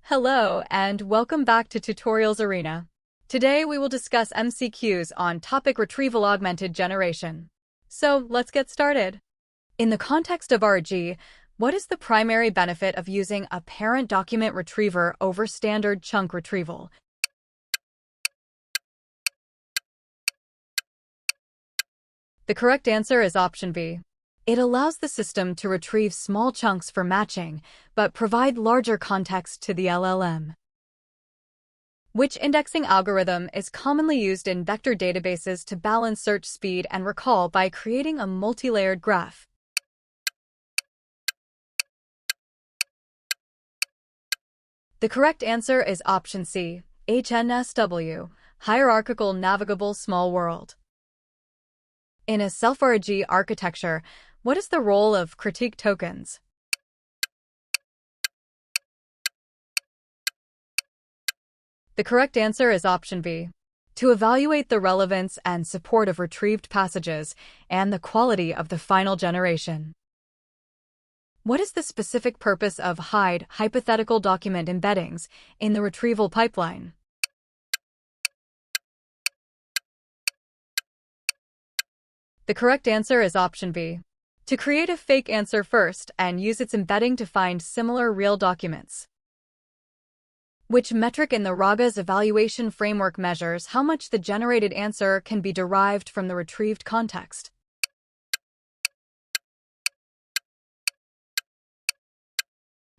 Hello, and welcome back to TutorialsArena. Today we will discuss MCQs on topic retrieval augmented generation. So let's get started. In the context of RAG, what is the primary benefit of using a parent document retriever over standard chunk retrieval? The correct answer is option B. It allows the system to retrieve small chunks for matching, but provide larger context to the LLM. Which indexing algorithm is commonly used in vector databases to balance search speed and recall by creating a multi-layered graph? The correct answer is option C, HNSW, Hierarchical Navigable Small World. In a self-RAG architecture, what is the role of critique tokens? The correct answer is option B. To evaluate the relevance and support of retrieved passages and the quality of the final generation. What is the specific purpose of HyDE hypothetical document embeddings in the retrieval pipeline? The correct answer is option B. To create a fake answer first and use its embedding to find similar real documents. Which metric in the RAGAS evaluation framework measures how much the generated answer can be derived from the retrieved context?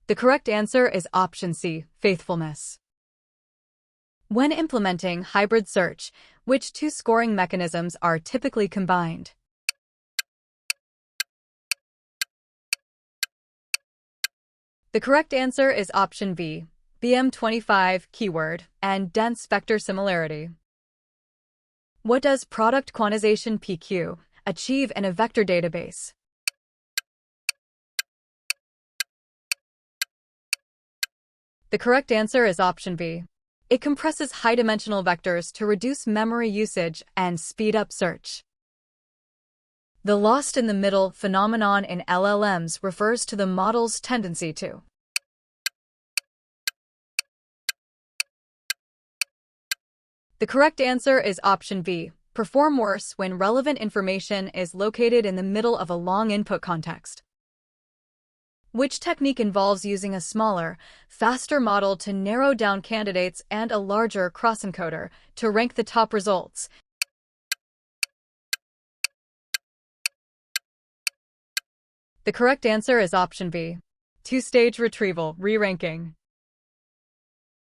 The correct answer is option C, faithfulness. When implementing hybrid search, which two scoring mechanisms are typically combined? The correct answer is option B, BM25 keyword and dense vector similarity. What does product quantization PQ achieve in a vector database? The correct answer is option B. It compresses high-dimensional vectors to reduce memory usage and speed up search. The lost in the middle phenomenon in LLMs refers to the model's tendency to The correct answer is option B, perform worse when relevant information is located in the middle of a long input context. Which technique involves using a smaller, faster model to narrow down candidates and a larger cross-encoder to rank the top results? The correct answer is option B, two-stage retrieval, reranking.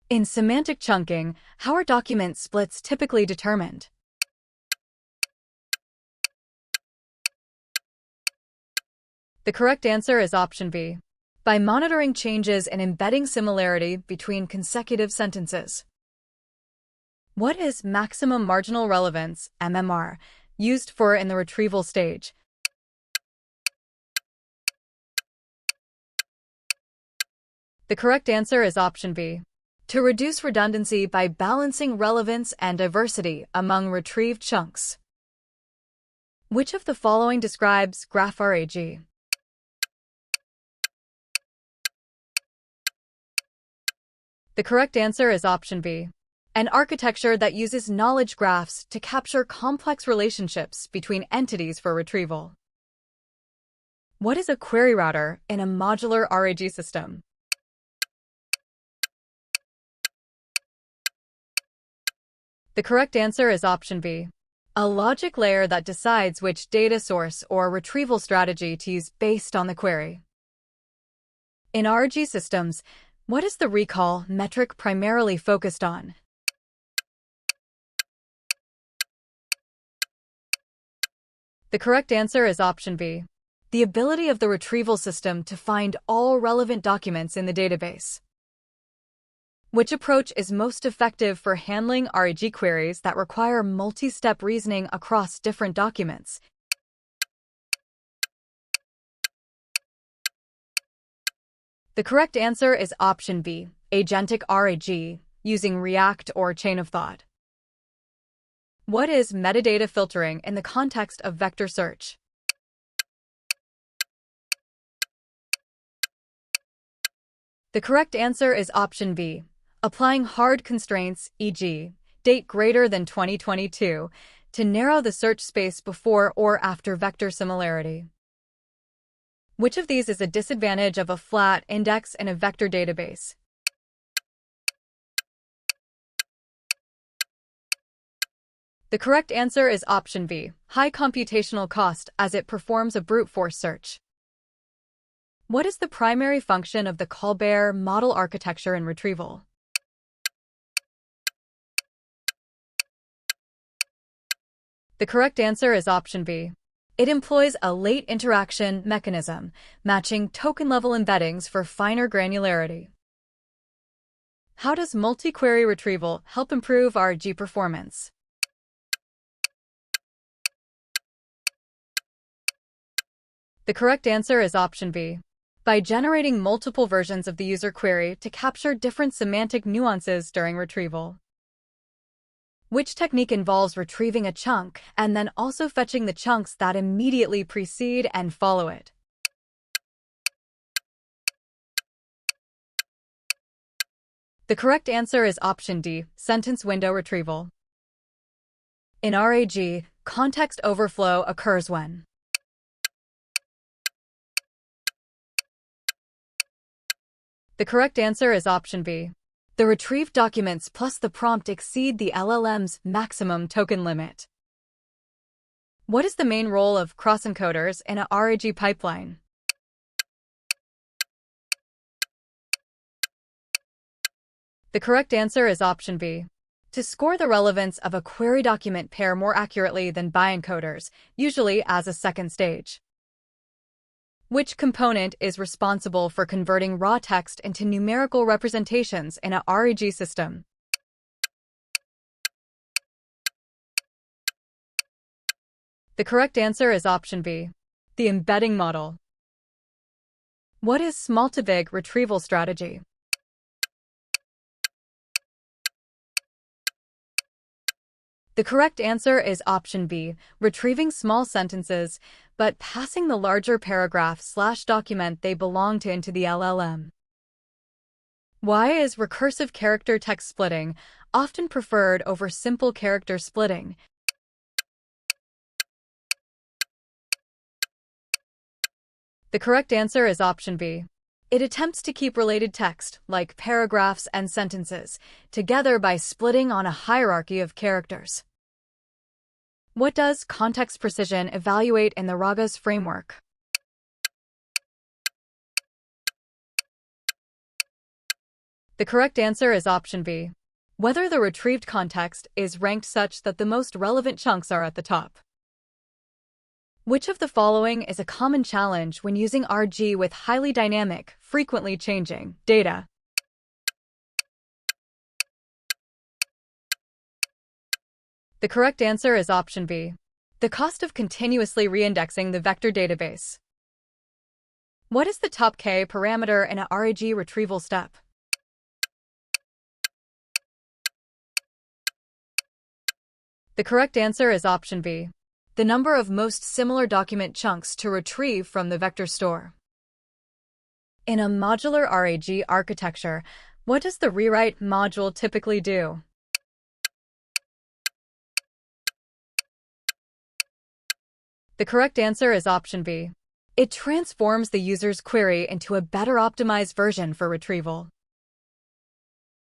In semantic chunking, how are document splits typically determined? The correct answer is option B, by monitoring changes in embedding similarity between consecutive sentences. What is maximum marginal relevance, MMR, used for in the retrieval stage? The correct answer is option B, to reduce redundancy by balancing relevance and diversity among retrieved chunks. Which of the following describes graph RAG? The correct answer is option B, an architecture that uses knowledge graphs to capture complex relationships between entities for retrieval. What is a query router in a modular RAG system? The correct answer is option B, a logic layer that decides which data source or retrieval strategy to use based on the query. In RAG systems, what is the recall metric primarily focused on? The correct answer is option B, the ability of the retrieval system to find all relevant documents in the database. Which approach is most effective for handling RAG queries that require multi-step reasoning across different documents? The correct answer is option B, agentic RAG, using React or chain of thought. What is metadata filtering in the context of vector search? The correct answer is option B. Applying hard constraints, e.g., date greater than 2022, to narrow the search space before or after vector similarity. Which of these is a disadvantage of a flat index in a vector database? The correct answer is option B, high computational cost, as it performs a brute force search. What is the primary function of the Colbert model architecture in retrieval? The correct answer is option B. It employs a late interaction mechanism, matching token-level embeddings for finer granularity. How does multi-query retrieval help improve RAG performance? The correct answer is option B. By generating multiple versions of the user query to capture different semantic nuances during retrieval. Which technique involves retrieving a chunk and then also fetching the chunks that immediately precede and follow it? The correct answer is option D, sentence window retrieval. In RAG, context overflow occurs when the correct answer is option B. The retrieved documents plus the prompt exceed the LLM's maximum token limit. What is the main role of cross-encoders in a RAG pipeline? The correct answer is option B. To score the relevance of a query document pair more accurately than biencoders, usually as a second stage. Which component is responsible for converting raw text into numerical representations in a RAG system? The correct answer is option B, the embedding model. What is small-to-big retrieval strategy? The correct answer is option B, retrieving small sentences, but passing the larger paragraph/document they belong to into the LLM. Why is recursive character text splitting often preferred over simple character splitting? The correct answer is option B. It attempts to keep related text, like paragraphs and sentences, together by splitting on a hierarchy of characters. What does context precision evaluate in the RAGAS framework? The correct answer is option B. Whether the retrieved context is ranked such that the most relevant chunks are at the top. Which of the following is a common challenge when using RAG with highly dynamic, frequently changing data? The correct answer is option B. The cost of continuously reindexing the vector database. What is the top K parameter in a RAG retrieval step? The correct answer is option B. The number of most similar document chunks to retrieve from the vector store. In a modular RAG architecture, what does the rewrite module typically do? The correct answer is option B. It transforms the user's query into a better optimized version for retrieval.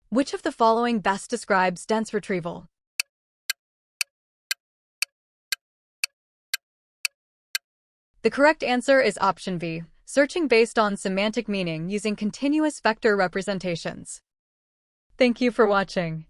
Which of the following best describes dense retrieval? The correct answer is option B, searching based on semantic meaning using continuous vector representations. Thank you for watching.